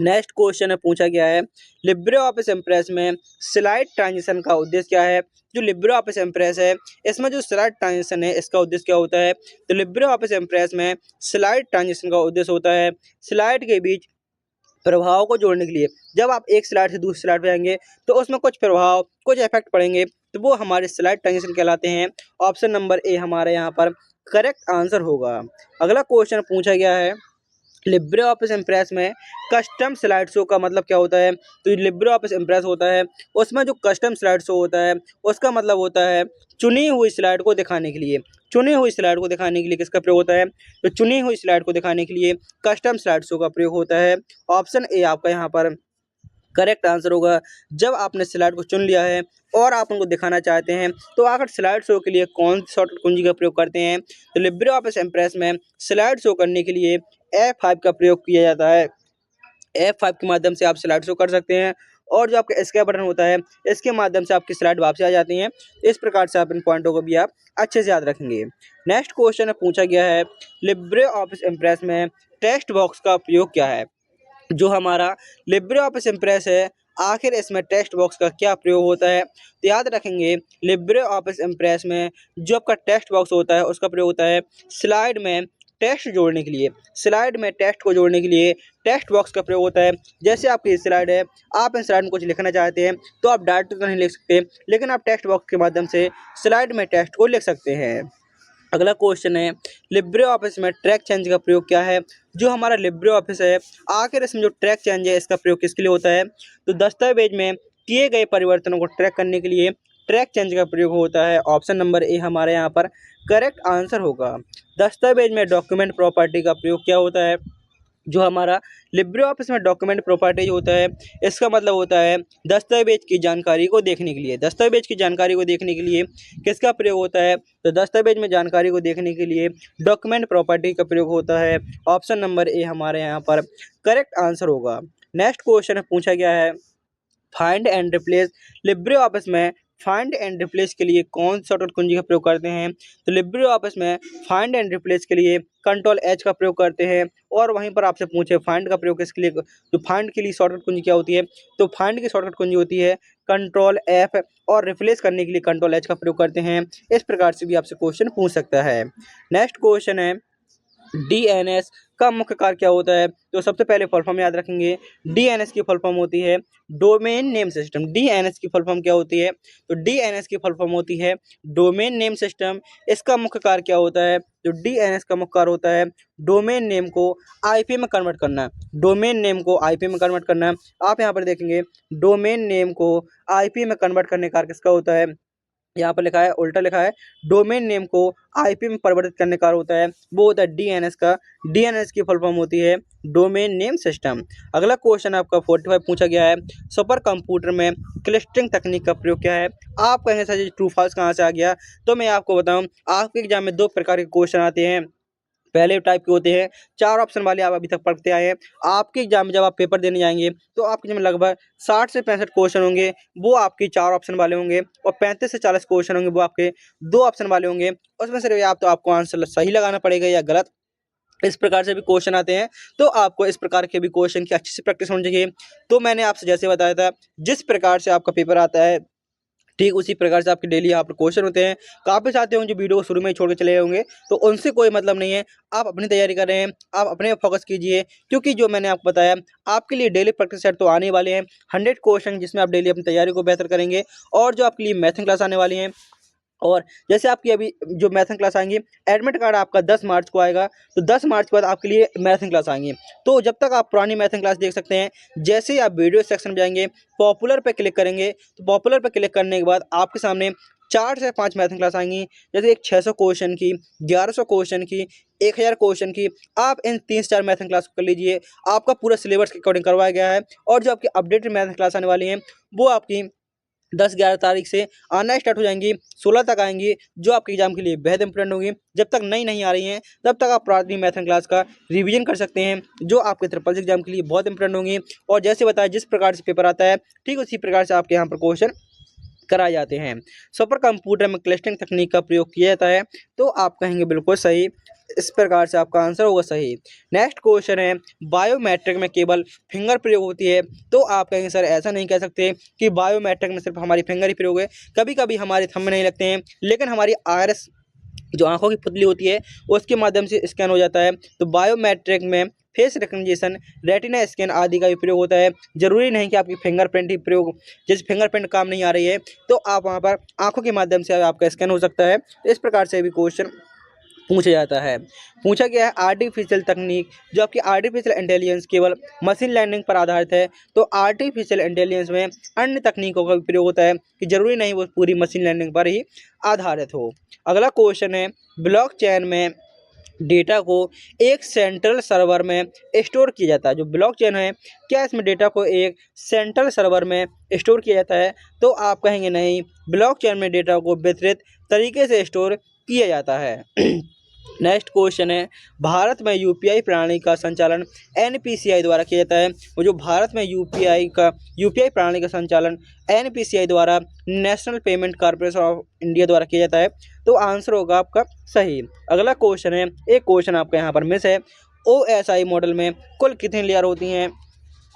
नेक्स्ट क्वेश्चन है पूछा गया है लिब्रे ऑफिस इम्प्रेस में स्लाइड ट्रांजिशन का उद्देश्य क्या है? जो लिब्रे ऑफिस इम्प्रेस है इसमें जो स्लाइड ट्रांजिशन है इसका उद्देश्य क्या होता है? तो लिब्रे ऑफिस इम्प्रेस में स्लाइड ट्रांजिशन का उद्देश्य होता है स्लाइड के बीच प्रभाव को जोड़ने के लिए। जब आप एक स्लाइड से दूसरी स्लाइड पे आएंगे तो उसमें कुछ प्रभाव कुछ इफेक्ट पड़ेंगे तो वो हमारे स्लाइड ट्रांजिशन कहलाते हैं। ऑप्शन नंबर ए हमारे यहाँ पर करेक्ट आंसर होगा। अगला क्वेश्चन पूछा गया है लिब्रे ऑफिस इम्प्रेस में कस्टम स्लाइड शो का मतलब क्या होता है? तो लिब्रे ऑफिस इम्प्रेस होता है उसमें जो कस्टम स्लाइड शो होता है उसका मतलब होता है चुनी हुई स्लाइड को दिखाने के लिए। चुनी हुई स्लाइड को दिखाने के लिए किसका प्रयोग होता है? तो चुनी हुई स्लाइड को दिखाने के लिए कस्टम स्लाइड शो का प्रयोग होता है। ऑप्शन ए आपका यहाँ पर करेक्ट आंसर होगा। जब आपने स्लाइड को चुन लिया है और आप उनको दिखाना चाहते हैं तो आखिर स्लाइड शो के लिए कौन सी शॉर्टकट कुंजी का प्रयोग करते हैं? तो लिब्रे ऑफिस इम्प्रेस में स्लाइड शो करने के लिए F5 का प्रयोग किया जाता है। F5 के माध्यम से आप स्लाइड शो कर सकते हैं और जो आपका एस्केप बटन होता है इसके माध्यम से आपकी स्लाइड वापसी आ जाती हैं। इस प्रकार से आप इन पॉइंटों को भी आप अच्छे से याद रखेंगे। नेक्स्ट क्वेश्चन पूछा गया है लिब्रे ऑफिस इम्प्रेस में टेक्स्ट बॉक्स का उपयोग क्या है? जो हमारा लिब्रे ऑफिस इम्प्रेस है आखिर इसमें टेक्स्ट बॉक्स का क्या प्रयोग होता है? तो याद रखेंगे लिब्रे ऑफिस इम्प्रेस में जो आपका टेक्स्ट बॉक्स होता है उसका प्रयोग होता है स्लाइड में टेक्स्ट जोड़ने के लिए। स्लाइड में टेक्स्ट को जोड़ने के लिए टेक्स्ट बॉक्स का प्रयोग होता है। जैसे आपकी स्लाइड है आप इन स्लाइड में कुछ लिखना चाहते हैं तो आप डायरेक्ट तो नहीं लिख सकते लेकिन आप टेक्स्ट बॉक्स के माध्यम से स्लाइड में टेक्स्ट को लिख सकते हैं। अगला क्वेश्चन है लिब्रे ऑफिस में ट्रैक चेंज का प्रयोग क्या है? जो हमारा लिब्रे ऑफिस है आखिर इसमें जो ट्रैक चेंज है इसका प्रयोग किसके लिए होता है? तो दस्तावेज में किए गए परिवर्तनों को ट्रैक करने के लिए ट्रैक चेंज का प्रयोग होता है। ऑप्शन नंबर ए हमारे यहाँ पर करेक्ट आंसर होगा। दस्तावेज में डॉक्यूमेंट प्रॉपर्टी का प्रयोग क्या होता है? जो हमारा लिब्रे ऑफिस में डॉक्यूमेंट प्रॉपर्टी होता है इसका मतलब होता है दस्तावेज की जानकारी को देखने के लिए। दस्तावेज की जानकारी को देखने के लिए किसका प्रयोग होता है? तो दस्तावेज में जानकारी को देखने के लिए डॉक्यूमेंट प्रॉपर्टी का प्रयोग होता है। ऑप्शन नंबर ए हमारे यहाँ पर करेक्ट आंसर होगा। नेक्स्ट क्वेश्चन पूछा गया है find and replace Libre office में फाइंड एंड रिप्लेस के लिए कौन शॉर्टकट कुंजी का प्रयोग करते हैं? तो लिब्रे ऑफिस में फाइंड एंड रिप्लेस के लिए कंट्रोल एच का प्रयोग करते हैं। और वहीं पर आपसे पूछे फाइंड का प्रयोग किसके लिए? तो फाइंड के लिए शॉर्टकट कुंजी क्या होती है? तो फाइंड की शॉर्टकट कुंजी होती है कंट्रोल एफ और रिप्लेस करने के लिए कंट्रोल एच का प्रयोग करते हैं। इस प्रकार से भी आपसे क्वेश्चन पूछ सकता है। नेक्स्ट क्वेश्चन है डीएनएस का मुख्य कार्य क्या होता है? तो सबसे पहले फुल फॉर्म याद रखेंगे। डीएनएस की फुल फॉर्म होती है डोमेन नेम सिस्टम। डीएनएस की फुल फॉर्म क्या होती है? तो डीएनएस की फुल फॉर्म होती है डोमेन नेम सिस्टम। इसका मुख्य कार्य क्या होता है? तो डीएनएस का मुख्य कार्य होता है डोमेन नेम को आईपी में कन्वर्ट करना। डोमेन नेम को आईपी में कन्वर्ट करना। आप यहाँ पर देखेंगे डोमेन नेम को आईपी में कन्वर्ट करने का कार्य किसका होता है? यहाँ पर लिखा है, उल्टा लिखा है, डोमेन नेम को आईपी में परिवर्तित करने का होता है, वो होता है डीएनएस का। डीएनएस की फुल फॉर्म होती है डोमेन नेम सिस्टम। अगला क्वेश्चन आपका 45 पूछा गया है, सुपर कंप्यूटर में क्लस्टरिंग तकनीक का प्रयोग क्या है? आप कहेंगे सर जी ट्रू फॉल्स कहाँ से आ गया? तो मैं आपको बताऊं, आपके एग्जाम में दो प्रकार के क्वेश्चन आते हैं। पहले टाइप के होते हैं 4 ऑप्शन वाले, आप अभी तक पढ़ते आए हैं। आपके एग्जाम में जब आप पेपर देने जाएंगे तो आपके एग्जाम में लगभग 60 से 65 क्वेश्चन होंगे, वो आपके 4 ऑप्शन वाले होंगे, और 35 से 40 क्वेश्चन होंगे वो आपके 2 ऑप्शन वाले होंगे। उसमें से आप तो आपको आंसर सही लगाना पड़ेगा या गलत, इस प्रकार से भी क्वेश्चन आते हैं। तो आपको इस प्रकार के भी क्वेश्चन की अच्छी से प्रैक्टिस होनी चाहिए। तो मैंने आपसे जैसे बताया था, जिस प्रकार से आपका पेपर आता है ठीक उसी प्रकार से आपके डेली यहाँ पर क्वेश्चन होते हैं। काफ़ी साथी होंगे जो वीडियो को शुरू में ही छोड़ के चले गए होंगे, तो उनसे कोई मतलब नहीं है। आप अपनी तैयारी कर रहे हैं, आप अपने फोकस कीजिए, क्योंकि जो मैंने आपको बताया आपके लिए डेली प्रैक्टिस सेट तो आने वाले हैं 100 क्वेश्चन, जिसमें आप डेली अपनी तैयारी को बेहतर करेंगे। और जो आपके लिए मैथन क्लास आने वाली हैं, और जैसे आपकी अभी जो मैथन क्लास आएंगी, एडमिट कार्ड आपका 10 मार्च को आएगा, तो 10 मार्च के बाद आपके लिए मैथन क्लास आएंगी। तो जब तक आप पुरानी मैथन क्लास देख सकते हैं, जैसे ही आप वीडियो सेक्शन में जाएंगे, पॉपुलर पे क्लिक करेंगे, तो पॉपुलर पे क्लिक करने के बाद आपके सामने 4 से 5 मैथन क्लास आएंगी। जैसे एक 600 क्वेश्चन की, 1100 क्वेश्चन की, 1000 क्वेश्चन की। आप इन 3 से 4 मैथन क्लास कर लीजिए, आपका पूरा सिलेबस के अकॉर्डिंग करवाया गया है। और जो आपकी अपडेटेड मैथन क्लास आने वाली हैं, वो आपकी 10-11 तारीख से आना स्टार्ट हो जाएंगी, 16 तक आएंगी, जो आपके एग्जाम के लिए बेहद इंपॉर्टेंट होंगी। जब तक नई नहीं आ रही हैं, तब तक आप पुरानी मैथन क्लास का रिवीजन कर सकते हैं, जो आपके ट्रिपल सी एग्जाम के लिए बहुत इंपॉर्टेंट होंगी। और जैसे बताया, जिस प्रकार से पेपर आता है ठीक उसी प्रकार से आपके यहाँ पर क्वेश्चन कराए जाते हैं। सुपर कंप्यूटर में क्लस्टरिंग तकनीक का प्रयोग किया जाता है, तो आप कहेंगे बिल्कुल सही। इस प्रकार से आपका आंसर होगा सही। नेक्स्ट क्वेश्चन है, बायोमेट्रिक में केवल फिंगर प्रयोग होती है, तो आप कहेंगे सर ऐसा नहीं कह सकते कि बायोमेट्रिक में सिर्फ हमारी फिंगर ही प्रयोग है। कभी कभी हमारे थंब नहीं लगते हैं, लेकिन हमारी आयरस जो आंखों की पुतली होती है उसके माध्यम से स्कैन हो जाता है। तो बायोमेट्रिक में फेस रिकग्निशन, रेटिना स्कैन आदि का भी प्रयोग होता है। जरूरी नहीं कि आपकी फिंगरप्रिंट ही प्रयोग, जैसे फिंगरप्रिंट काम नहीं आ रही है, तो आप वहाँ पर आंखों के माध्यम से आपका स्कैन हो सकता है। इस प्रकार से भी क्वेश्चन पूछा जाता है। पूछा गया है आर्टिफिशियल तकनीक, जो आपकी आर्टिफिशियल इंटेलिजेंस केवल मशीन लर्निंग पर आधारित है, तो आर्टिफिशियल इंटेलिजेंस में अन्य तकनीकों का भी प्रयोग होता है, कि जरूरी नहीं वो पूरी मशीन लर्निंग पर ही आधारित हो। अगला क्वेश्चन है, ब्लॉकचेन में डेटा को एक सेंट्रल सर्वर में स्टोर किया जाता है। जो ब्लॉकचेन है, क्या इसमें डेटा को एक सेंट्रल सर्वर में स्टोर किया जाता है? तो आप कहेंगे नहीं, ब्लॉकचेन में डेटा को वितरित तरीके से स्टोर किया जाता है। नेक्स्ट क्वेश्चन है, भारत में यूपीआई प्रणाली का संचालन एनपीसीआई द्वारा किया जाता है। वो जो भारत में यूपीआई प्रणाली का संचालन एनपीसीआई द्वारा, national payment corporation of India द्वारा किया जाता है, तो आंसर होगा आपका सही। अगला क्वेश्चन है, एक क्वेश्चन आपका यहाँ पर मिस है, ओएसआई मॉडल में कुल कितनी लेयर होती हैं?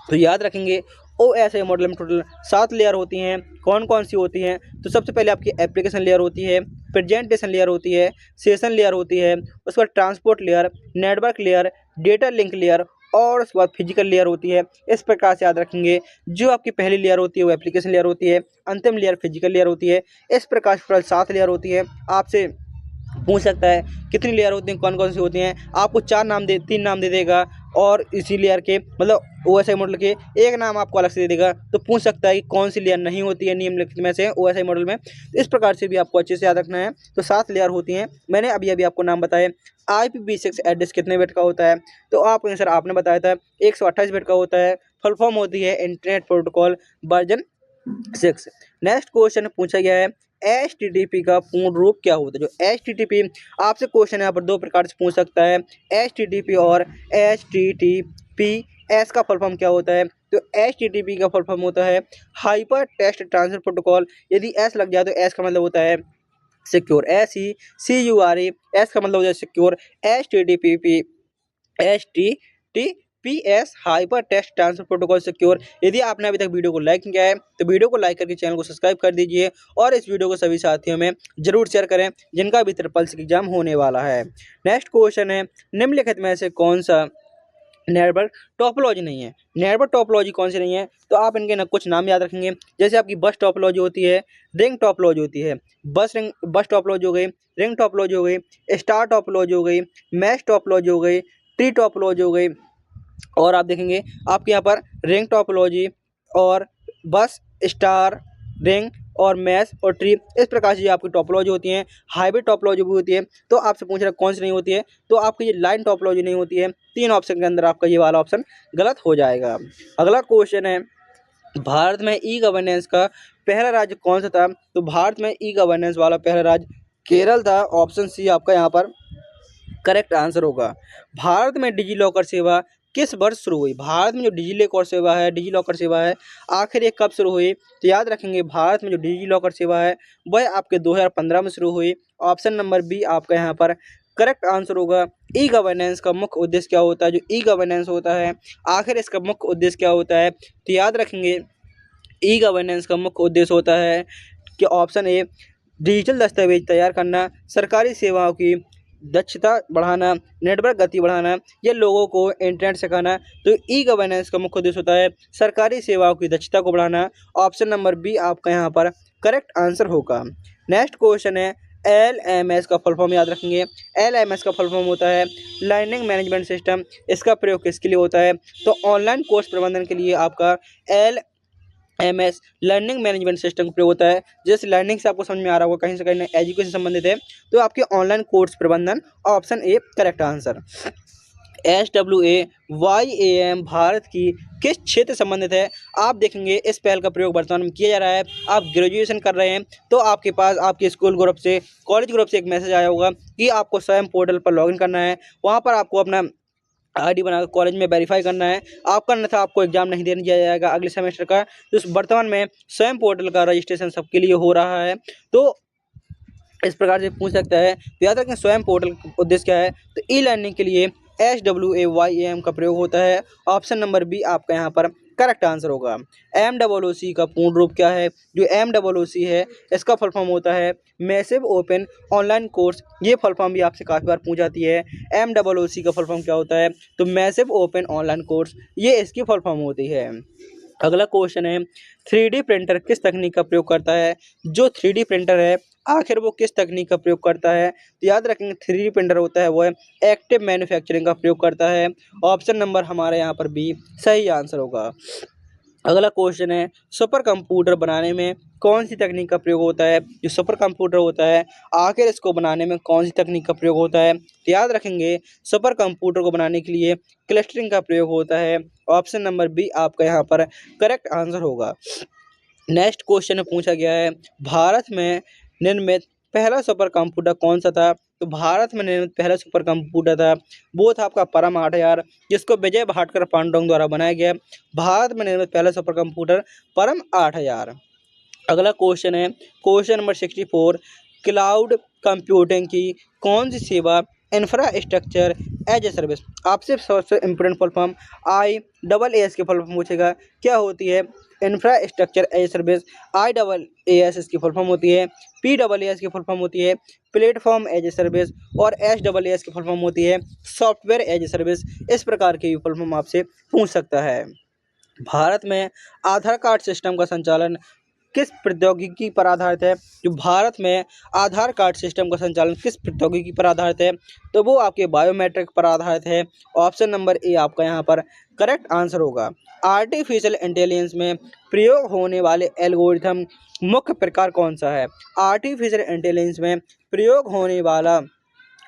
तो याद रखेंगे, ओएसआई मॉडल में टोटल 7 लेयर होती हैं। कौन कौन सी होती हैं? तो सबसे पहले आपकी एप्लीकेशन लेयर होती है, प्रेजेंटेशन लेयर होती है, सेशन लेयर होती है, उसके बाद transport layer, network layer, data link layer, और उसके बाद फिजिकल लेयर होती है। इस प्रकार से याद रखेंगे, जो आपकी पहली लेयर होती है वो एप्लीकेशन लेयर होती है, अंतिम लेयर फिजिकल लेयर होती है। इस प्रकार से टोटल 7 लेयर होती है। आपसे पूछ सकता है कितनी लेयर होती हैं, कौन कौन सी होती हैं, आपको 3 नाम दे देगा, और इसी लेयर के मतलब ओएसआई मॉडल के एक नाम आपको अलग से दे देगा। तो पूछ सकता है कि कौन सी लेयर नहीं होती है निम्नलिखित में से ओएसआई मॉडल में। इस प्रकार से भी आपको अच्छे से याद रखना है। तो 7 लेयर होती हैं, मैंने अभी अभी आपको नाम बताए। IPv6 एड्रेस कितने बिट का होता है? तो आप सर आपने बताया था 128 बिट का होता है। फुल फॉर्म होती है internet protocol version 6। Next question पूछा गया है, HTTP का पूर्ण रूप क्या होता है? जो HTTP आपसे क्वेश्चन यहाँ पर 2 प्रकार से पूछ सकता है, HTTP और HTTPS का फुल फॉर्म क्या होता है? तो HTTP का फुल फॉर्म होता है हाइपर टेक्स्ट ट्रांसफर प्रोटोकॉल। यदि S लग जाए तो S का मतलब होता है सिक्योर, SECURE, S का मतलब होता है secure. HTTP PS hyper text transfer protocol secure. यदि आपने अभी तक वीडियो को लाइक नहीं किया है तो वीडियो को लाइक करके चैनल को सब्सक्राइब कर दीजिए और इस वीडियो को सभी साथियों में जरूर शेयर करें जिनका भी ट्रिपल सी एग्जाम होने वाला है। नेक्स्ट क्वेश्चन है, निम्नलिखित में से कौन सा नेटवर्क टोपोलॉजी नहीं है? नेटवर्क टोपोलॉजी कौन सी नहीं है? तो आप इनके कुछ नाम याद रखेंगे, जैसे आपकी बस टोपोलॉजी होती है, रिंग टोपोलॉजी होती है, बस टोपोलॉजी हो गई, रिंग टोपोलॉजी हो गई, स्टार टोपोलॉजी हो गई, मैश टोपोलॉजी हो गई, ट्री टोपोलॉजी हो गई। और आप देखेंगे आपके यहाँ पर रिंग टोपोलॉजी और बस, स्टार, रिंग और मैश और ट्री, इस प्रकार से आपकी टोपोलॉजी होती हैं। हाइब्रिड टोपोलॉजी भी होती है। तो आपसे पूछ रहा है कौन सी नहीं होती है, तो आपकी ये लाइन टोपोलॉजी नहीं होती है। 3 ऑप्शन के अंदर आपका ये वाला ऑप्शन गलत हो जाएगा। अगला क्वेश्चन है, भारत में ई गवर्नेंस का पहला राज्य कौन सा था? तो भारत में ई गवर्नेंस वाला पहला राज्य केरल था। ऑप्शन सी आपका यहाँ पर करेक्ट आंसर होगा। भारत में डिजी लॉकर सेवा किस वर्ष शुरू हुई? भारत में जो डिजी लॉकर सेवा है आखिर ये कब शुरू हुई? तो याद रखेंगे भारत में जो डिजी लॉकर सेवा है वह आपके 2015 में शुरू हुई। ऑप्शन नंबर बी आपका यहाँ पर करेक्ट आंसर होगा। ई गवर्नेंस का मुख्य उद्देश्य क्या होता है? जो ई गवर्नेंस होता है आखिर इसका मुख्य उद्देश्य क्या होता है? तो याद रखेंगे ई गवर्नेंस का मुख्य उद्देश्य होता है कि ऑप्शन ए डिजिटल दस्तावेज तैयार करना, सरकारी सेवाओं की दक्षता बढ़ाना, नेटवर्क गति बढ़ाना या लोगों को इंटरनेट सिखाना। तो ई गवर्नेंस का मुख्य उद्देश्य होता है सरकारी सेवाओं की दक्षता को बढ़ाना। ऑप्शन नंबर बी आपका यहाँ पर करेक्ट आंसर होगा। नेक्स्ट क्वेश्चन है, LMS का फुल फॉर्म याद रखेंगे। LMS का फुल फॉर्म होता है लर्निंग मैनेजमेंट सिस्टम। इसका प्रयोग किसके लिए होता है? तो ऑनलाइन कोर्स प्रबंधन के लिए आपका LMS लर्निंग मैनेजमेंट सिस्टम का प्रयोग होता है। जैसे लर्निंग से आपको समझ में आ रहा होगा कहीं से कहीं एजुकेशन संबंधित है, तो आपके ऑनलाइन कोर्स प्रबंधन, option A correct answer. SWAYAM Bharat की किस क्षेत्र संबंधित है? आप देखेंगे इस पहल का प्रयोग वर्तमान में किया जा रहा है। आप ग्रेजुएशन कर रहे हैं तो आपके पास आपके स्कूल ग्रुप से, कॉलेज ग्रुप से एक मैसेज आया होगा कि आपको स्वयं पोर्टल पर लॉगिन करना है। वहाँ पर आपको अपना ID बनाकर कॉलेज में वेरीफाई करना है। आपका अन्यथा आपको एग्जाम नहीं देने दिया जाएगा अगले सेमेस्टर का। तो वर्तमान में स्वयं पोर्टल का रजिस्ट्रेशन सबके लिए हो रहा है। तो इस प्रकार से पूछ सकता है। तो याद रखें स्वयं पोर्टल का उद्देश्य क्या है? तो ई लर्निंग के लिए SWAYAM का प्रयोग होता है। ऑप्शन नंबर बी आपका यहाँ पर करेक्ट आंसर होगा। MOOC का पूर्ण रूप क्या है? जो MOOC है इसका फुल फॉर्म होता है मैसिव ओपन ऑनलाइन कोर्स। ये फुल फॉर्म भी आपसे काफ़ी बार पूछ जाती है। MOOC का फुल फॉर्म क्या होता है? तो मैसिव ओपन ऑनलाइन कोर्स, ये इसकी फुल फॉर्म होती है। अगला क्वेश्चन है, 3D प्रिंटर किस तकनीक का प्रयोग करता है? जो 3D प्रिंटर है आखिर वो किस तकनीक का प्रयोग करता है? तो याद रखेंगे 3D प्रिंटर होता है वो एक्टिव मैन्युफैक्चरिंग का प्रयोग करता है। ऑप्शन नंबर हमारे यहाँ पर बी सही आंसर होगा। अगला क्वेश्चन है, सुपर कंप्यूटर बनाने में कौन सी तकनीक का प्रयोग होता है? जो सुपर कंप्यूटर होता है आखिर इसको बनाने में कौन सी तकनीक का प्रयोग होता है? तो याद रखेंगे सुपर कंप्यूटर को बनाने के लिए क्लस्टरिंग का प्रयोग होता है। ऑप्शन नंबर बी आपका यहाँ पर करेक्ट आंसर होगा। नेक्स्ट क्वेश्चन में पूछा गया है, भारत में निर्मित पहला सुपर कंप्यूटर कौन सा था? तो भारत में निर्मित पहला सुपर कंप्यूटर था वो था आपका परम 8000, जिसको विजय भाटकर पांडुरंग द्वारा बनाया गया। भारत में निर्मित पहला सुपर कंप्यूटर परम 8000। अगला क्वेश्चन है, क्वेश्चन नंबर 64, क्लाउड कंप्यूटिंग की कौन सी सेवा इंफ्रास्ट्रक्चर एज ए सर्विस? आपसे सबसे इम्पोर्टेंट फुल फॉर्म IaaS के फुल फॉर्म पूछेगा। क्या होती है infrastructure as a service? IaaS इसकी फुल फॉर्म होती है। PaaS की फुल फॉर्म होती है प्लेटफॉर्म एज ए सर्विस और SaaS की फुल फॉर्म होती है सॉफ्टवेयर एज ए सर्विस। इस प्रकार की फुल फॉर्म आपसे पूछ सकता है। भारत में आधार कार्ड सिस्टम का संचालन किस प्रौद्योगिकी पर आधारित है? जो भारत में आधार कार्ड सिस्टम का संचालन किस प्रौद्योगिकी पर आधारित है? तो वो आपके बायोमेट्रिक पर आधारित है। ऑप्शन नंबर ए आपका यहाँ पर करेक्ट आंसर होगा। आर्टिफिशियल इंटेलिजेंस में प्रयोग होने वाले एल्गोरिथम मुख्य प्रकार कौन सा है? आर्टिफिशियल इंटेलिजेंस में प्रयोग होने वाला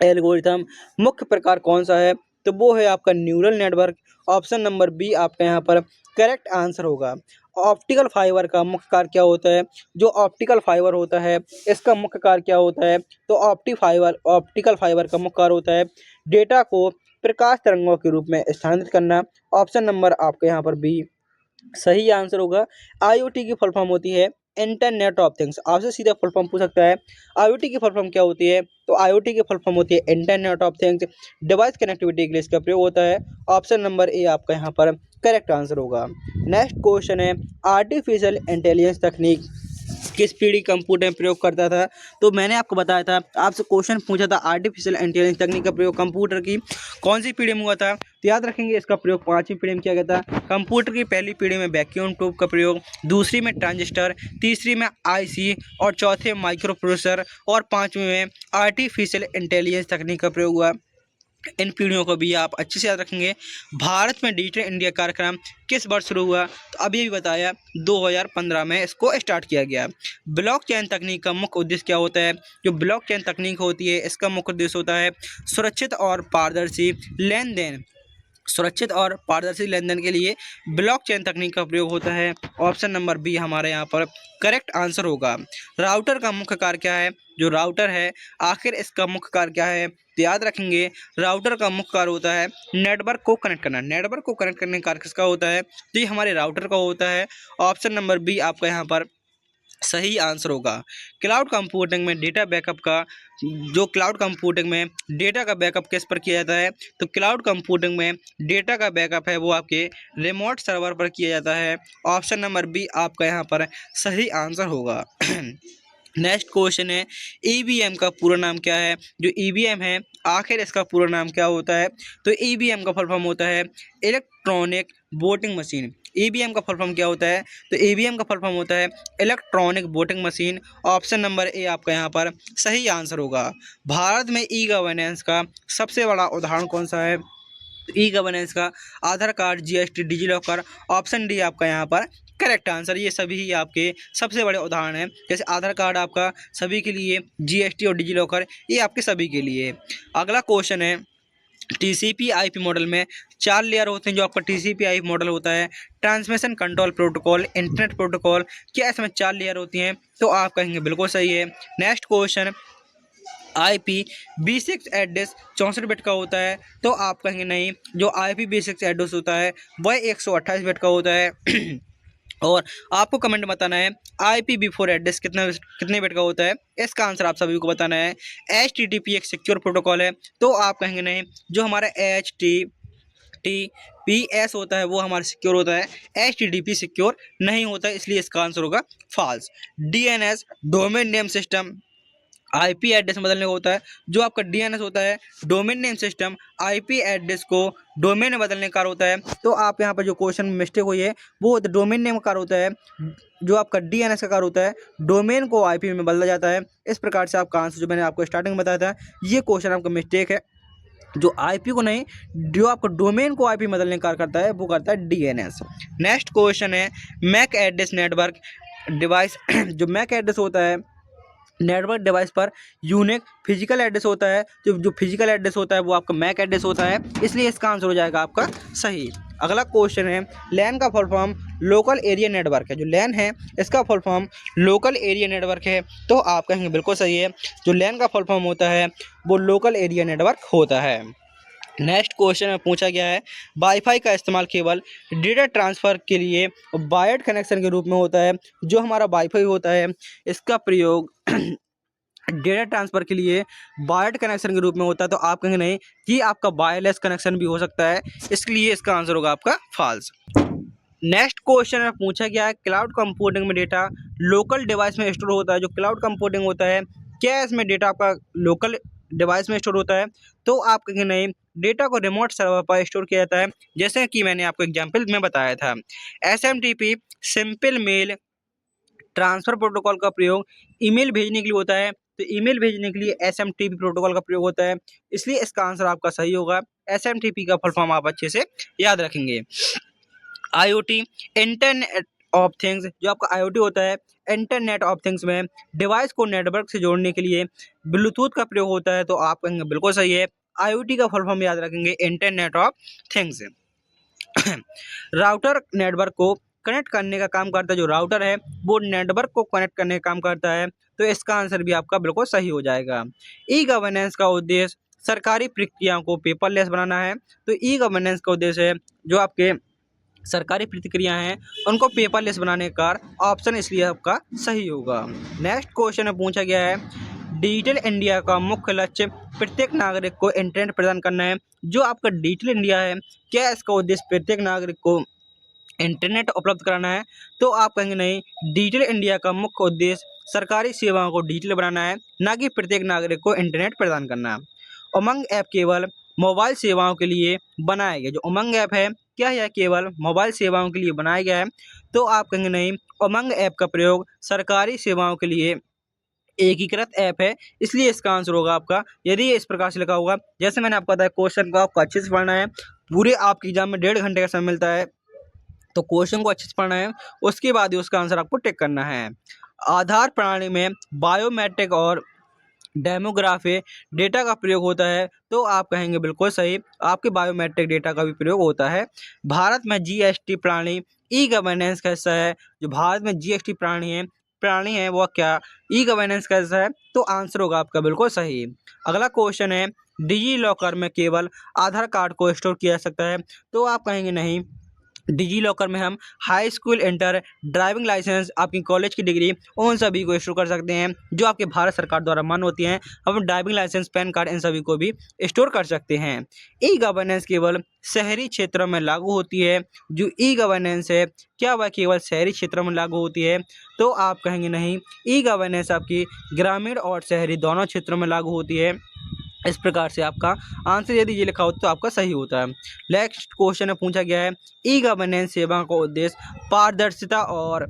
एल्गोरिथम मुख्य प्रकार कौन सा है? तो वो है आपका neural network. Option number B आपका यहाँ पर करेक्ट आंसर होगा। ऑप्टिकल फाइबर का मुख्य कार्य क्या होता है? जो ऑप्टिकल फाइबर होता है इसका मुख्य कार्य क्या होता है? तो ऑप्टिकल फाइबर का मुख्य कार्य होता है डेटा को प्रकाश तरंगों के रूप में स्थानांतरित करना। ऑप्शन नंबर आपके यहाँ पर बी सही आंसर होगा। IoT की फुल फॉर्म होती है इंटरनेट ऑफ थिंग्स। आपसे सीधा फुल फॉर्म पूछ सकता है IoT की फुल फॉर्म क्या होती है, तो IoT की फुल फॉर्म होती है internet of things. Device connectivity के लिए इसका प्रयोग होता है। ऑप्शन नंबर ए आपका यहाँ पर करेक्ट आंसर होगा। नेक्स्ट क्वेश्चन है आर्टिफिशियल इंटेलिजेंस तकनीक किस पीढ़ी कंप्यूटर में प्रयोग करता था। तो मैंने आपको बताया था, आपसे क्वेश्चन पूछा था आर्टिफिशियल इंटेलिजेंस तकनीक का प्रयोग कंप्यूटर की कौन सी पीढ़ी में हुआ था। तो याद रखेंगे इसका प्रयोग 5वीं पीढ़ी में किया गया था। कंप्यूटर की पहली पीढ़ी में वैक्यूम ट्यूब का प्रयोग, दूसरी में ट्रांजिस्टर, तीसरी में IC और चौथे में माइक्रो प्रोसेसर और 5वीं में आर्टिफिशियल इंटेलिजेंस तकनीक का प्रयोग हुआ। इन पीढ़ियों को भी आप अच्छे से याद रखेंगे। भारत में डिजिटल इंडिया कार्यक्रम किस वर्ष शुरू हुआ, तो अभी भी बताया 2015 में इसको स्टार्ट किया गया। ब्लॉकचेन तकनीक का मुख्य उद्देश्य क्या होता है। जो ब्लॉकचेन तकनीक होती है इसका मुख्य उद्देश्य होता है सुरक्षित और पारदर्शी लेन देन। सुरक्षित और पारदर्शी लेन देन के लिए ब्लॉकचेन तकनीक का प्रयोग होता है। ऑप्शन नंबर बी हमारे यहाँ पर करेक्ट आंसर होगा। राउटर का मुख्य कार्य क्या है। जो राउटर है आखिर इसका मुख्य कार्य क्या है, तो याद रखेंगे राउटर का मुख्य कार्य होता है नेटवर्क को कनेक्ट करना। नेटवर्क को कनेक्ट करने का कार्य किसका होता है, तो ये हमारे राउटर का होता है। ऑप्शन नंबर बी आपका यहाँ पर सही आंसर होगा। क्लाउड कंप्यूटिंग में डेटा बैकअप का जो क्लाउड कंप्यूटिंग में डेटा का बैकअप किस पर किया जाता है, तो क्लाउड कंप्यूटिंग में डेटा का बैकअप है वो आपके रिमोट सर्वर पर किया जाता है। ऑप्शन नंबर बी आपका यहाँ पर सही आंसर होगा। नेक्स्ट क्वेश्चन है EVM का पूरा नाम क्या है। जो EVM है आखिर इसका पूरा नाम क्या होता है, तो EVM का फुल फॉर्म होता है इलेक्ट्रॉनिक वोटिंग मशीन। EVM का फुल फॉर्म क्या होता है, तो EVM का फुल फॉर्म होता है electronic voting machine. Option number A आपका यहाँ पर सही आंसर होगा। भारत में ई गवर्नेंस का सबसे बड़ा उदाहरण कौन सा है, ई गवर्नेंस का आधार card, GST, digi locker. Option D आपका यहाँ पर करेक्ट आंसर। ये सभी ही आपके सबसे बड़े उदाहरण हैं। जैसे आधार कार्ड आपका सभी के लिए, GST और डिजी लॉकर ये आपके सभी के लिए। अगला क्वेश्चन है TCP IP मॉडल में 4 लेयर होते हैं। जो आपका TCP IP मॉडल होता है transmission control protocol, internet protocol, क्या इसमें 4 लेयर होती हैं, तो आप कहेंगे बिल्कुल सही है। Next question IPv6 address 64 bit का होता है, तो आप कहेंगे नहीं। जो IPv6 एड्रेस होता है वह 128 बिट का होता है। और आपको कमेंट में बताना है IPv4 एड्रेस कितने बिट का होता है। इसका आंसर आप सभी को बताना है। HTTP एक सिक्योर प्रोटोकॉल है, तो आप कहेंगे नहीं। जो हमारा HTTPS होता है वो हमारा सिक्योर होता है, HTTP सिक्योर नहीं होता है, इसलिए इसका आंसर होगा false. DNS domain name system IP address बदलने को होता है। जो आपका DNS होता है domain name system IP address को डोमेन में बदलने का होता है। तो आप यहाँ पर जो क्वेश्चन में मिस्टेक हुई है वो डोमेन नेम का होता है। जो आपका DNS का कार्य होता है डोमेन को IP में बदला जाता है। इस प्रकार से आपका आंसर जो मैंने आपको स्टार्टिंग में बताया था ये क्वेश्चन आपका मिस्टेक है। जो IP को नहीं, जो आपको डोमेन को IP में बदलने का कार्य करता है वो करता है DNS। नेक्स्ट क्वेश्चन है मैक एड्रेस नेटवर्क डिवाइस। जो मैक एड्रेस होता है नेटवर्क डिवाइस पर यूनिक फिजिकल एड्रेस होता है। जो फिजिकल एड्रेस होता है वो आपका मैक एड्रेस होता है, इसलिए इसका आंसर हो जाएगा आपका सही। अगला क्वेश्चन है लैन का full form local area network है। जो लैन है इसका full form local area network है, तो आप कहेंगे बिल्कुल सही है। जो लैन का फुल फॉर्म होता है वो लोकल एरिया नेटवर्क होता है। नेक्स्ट क्वेश्चन में पूछा गया है वाईफाई का इस्तेमाल केवल डेटा ट्रांसफ़र के लिए वायर्ड कनेक्शन के रूप में होता है। जो हमारा वाईफाई होता है इसका प्रयोग डेटा ट्रांसफ़र के लिए वायर्ड कनेक्शन के रूप में होता है, तो आप कहेंगे नहीं कि आपका वायरलेस कनेक्शन भी हो सकता है, इसलिए इसका आंसर होगा आपका फॉल्स। नेक्स्ट क्वेश्चन में पूछा गया है क्लाउड कंप्यूटिंग में डेटा लोकल डिवाइस में स्टोर होता है। जो क्लाउड कंप्यूटिंग होता है क्या इसमें डेटा आपका लोकल डिवाइस में स्टोर होता है, तो आप कहेंगे नहीं। डेटा को रिमोट सर्वर पर स्टोर किया जाता है, जैसे कि मैंने आपको एग्जाम्पल में बताया था। SMTP simple mail transfer protocol का प्रयोग ईमेल भेजने के लिए होता है, तो ईमेल भेजने के लिए SMTP प्रोटोकॉल का प्रयोग होता है, इसलिए इसका आंसर आपका सही होगा। SMTP का फुल फॉर्म आप अच्छे से याद रखेंगे। IoT internet of things. जो आपका IoT होता है इंटरनेट ऑफ थिंग्स में डिवाइस को नेटवर्क से जोड़ने के लिए ब्लूटूथ का प्रयोग होता है, तो आप कहेंगे बिल्कुल सही है। IoT का फुल फॉर्म याद रखेंगे internet of things. Router network को कनेक्ट करने का काम करता है। जो राउटर है वो नेटवर्क को कनेक्ट करने का काम करता है, तो इसका आंसर भी आपका बिल्कुल सही हो जाएगा। ई गवर्नेंस का उद्देश्य सरकारी प्रक्रियाओं को पेपरलेस बनाना है, तो ई गवर्नेंस का उद्देश्य है जो आपके सरकारी प्रतिक्रिया हैं उनको पेपरलेस बनाने का ऑप्शन इसलिए आपका सही होगा। नेक्स्ट क्वेश्चन में पूछा गया है डिजिटल इंडिया का मुख्य लक्ष्य प्रत्येक नागरिक को इंटरनेट प्रदान करना है। जो आपका डिजिटल इंडिया है, क्या इसका उद्देश्य प्रत्येक नागरिक को इंटरनेट उपलब्ध कराना है? तो आप कहेंगे नहीं, डिजिटल इंडिया का मुख्य उद्देश्य सरकारी सेवाओं को डिजिटल बनाना है, ना कि प्रत्येक नागरिक को इंटरनेट प्रदान करना। उमंग ऐप केवल मोबाइल सेवाओं के लिए बनाया गया। जो उमंग ऐप है, क्या यह केवल मोबाइल सेवाओं के लिए बनाया गया है? तो आप कहेंगे नहीं, उमंग ऐप का प्रयोग सरकारी सेवाओं के लिए एकीकृत ऐप है, इसलिए इसका आंसर होगा आपका, यदि ये इस प्रकार से लिखा होगा जैसे मैंने आपको बताया, क्वेश्चन को आपको अच्छे से पढ़ना है। पूरे आपके एग्जाम में 1.5 घंटे का समय मिलता है, तो क्वेश्चन को अच्छे से पढ़ना है, उसके बाद ही उसका आंसर आपको टिक करना है। आधार प्रणाली में बायोमेट्रिक और डेमोग्राफी डेटा का प्रयोग होता है। तो आप कहेंगे बिल्कुल सही, आपके बायोमेट्रिक डेटा का भी प्रयोग होता है। भारत में जीएसटी प्रणाली ई गवर्नेंस का हिस्सा है। जो भारत में जीएसटी प्रणाली है वह क्या ई गवर्नेंस का हिस्सा है? तो आंसर होगा आपका बिल्कुल सही। अगला क्वेश्चन है डिजी लॉकर में केवल आधार कार्ड को स्टोर किया जा सकता है। तो आप कहेंगे नहीं, डिजी लॉकर में हम high school, inter, driving licence, आपकी कॉलेज की डिग्री, उन सभी को स्टोर कर सकते हैं जो आपके भारत सरकार द्वारा मान्य होती हैं। हम ड्राइविंग लाइसेंस, पैन कार्ड, इन सभी को भी स्टोर कर सकते हैं। ई गवर्नेंस केवल शहरी क्षेत्रों में लागू होती है। जो ई गवर्नेंस है, क्या वह केवल शहरी क्षेत्रों में लागू होती है? तो आप कहेंगे नहीं, ई गवर्नेंस आपकी ग्रामीण और शहरी दोनों क्षेत्रों में लागू होती है। इस प्रकार से आपका आंसर यदि ये लिखा हो तो आपका सही होता है। नेक्स्ट क्वेश्चन में पूछा गया है ई गवर्नेंस सेवा का उद्देश्य पारदर्शिता और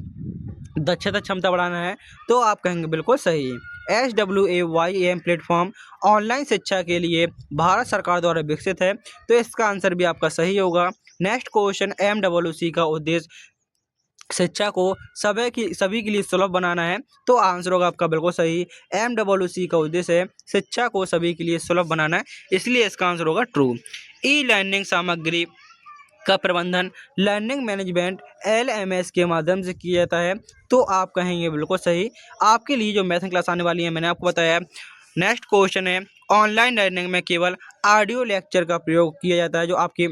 दक्षता क्षमता बढ़ाना है। तो आप कहेंगे बिल्कुल सही। SWAYAM प्लेटफॉर्म ऑनलाइन शिक्षा के लिए भारत सरकार द्वारा विकसित है। तो इसका आंसर भी आपका सही होगा। नेक्स्ट क्वेश्चन MWC का उद्देश्य शिक्षा को सभी के लिए सुलभ बनाना है। तो आंसर होगा आपका बिल्कुल सही। MWC का उद्देश्य है शिक्षा को सभी के लिए सुलभ बनाना है, इसलिए इसका आंसर होगा ट्रू। ई लर्निंग सामग्री का प्रबंधन लर्निंग मैनेजमेंट LMS के माध्यम से किया जाता है। तो आप कहेंगे बिल्कुल सही। आपके लिए जो मैथ क्लास आने वाली है मैंने आपको बताया। नेक्स्ट क्वेश्चन है ऑनलाइन लर्निंग में केवल ऑडियो लेक्चर का प्रयोग किया जाता है। जो आपकी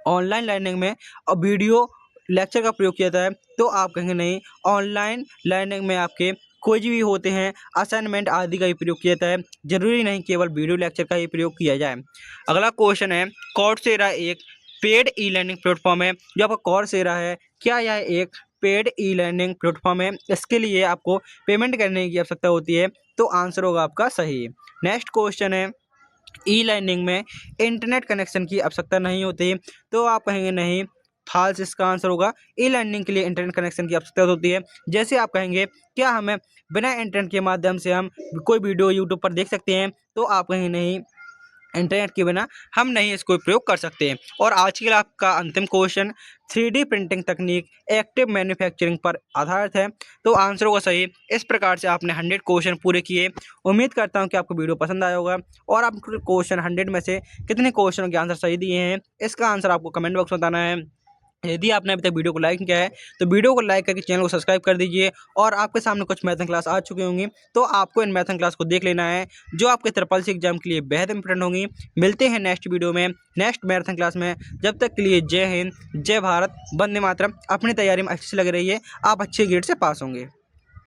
ऑनलाइन लर्निंग में वीडियो लेक्चर का प्रयोग किया जाता है। तो आप कहेंगे नहीं, ऑनलाइन लर्निंग में आपके क्विज भी होते हैं, असाइनमेंट आदि का ही प्रयोग किया जाता है। जरूरी नहीं केवल वीडियो लेक्चर का ही प्रयोग किया जाए। अगला क्वेश्चन है कोर्सेरा एक पेड ई लर्निंग प्लेटफॉर्म है। जो आपका कोर्सेरा है, क्या यह एक पेड ई लर्निंग प्लेटफॉर्म है? इसके लिए आपको पेमेंट करने की आवश्यकता होती है। तो आंसर होगा आपका सही। नेक्स्ट क्वेश्चन है ई लर्निंग में इंटरनेट कनेक्शन की आवश्यकता नहीं होती। तो आप कहेंगे नहीं, फाल्स इसका आंसर होगा। ई लर्निंग के लिए इंटरनेट कनेक्शन की आवश्यकता होती है। जैसे आप कहेंगे क्या हमें बिना इंटरनेट के माध्यम से हम कोई वीडियो यूट्यूब पर देख सकते हैं? तो आप कहेंगे नहीं, इंटरनेट के बिना हम नहीं इसको प्रयोग कर सकते। और आज के आपका अंतिम क्वेश्चन 3D प्रिंटिंग तकनीक एक्टिव मैन्युफैक्चरिंग पर आधारित है। तो आंसर होगा सही। इस प्रकार से आपने 100 क्वेश्चन पूरे किए। उम्मीद करता हूं कि आपको वीडियो पसंद आया होगा। और आप क्वेश्चन 100 में से कितने क्वेश्चनों के आंसर सही दिए हैं, इसका आंसर आपको कमेंट बॉक्स में बताना है। यदि आपने अभी तक वीडियो को लाइक किया है तो वीडियो को लाइक करके चैनल को सब्सक्राइब कर दीजिए। और आपके सामने कुछ मैथन क्लास आ चुकी होंगी, तो आपको इन मैथन क्लास को देख लेना है, जो आपके ट्रिपल एग्जाम के लिए बेहद इंपॉर्टेंट होंगी। मिलते हैं नेक्स्ट वीडियो में, नेक्स्ट मैथन क्लास में। जब तक के लिए जय हिंद, जय भारत, वंदे मातरम। अपनी तैयारी में अच्छे से लगे रहिए, आप अच्छे ग्रेड से पास होंगे।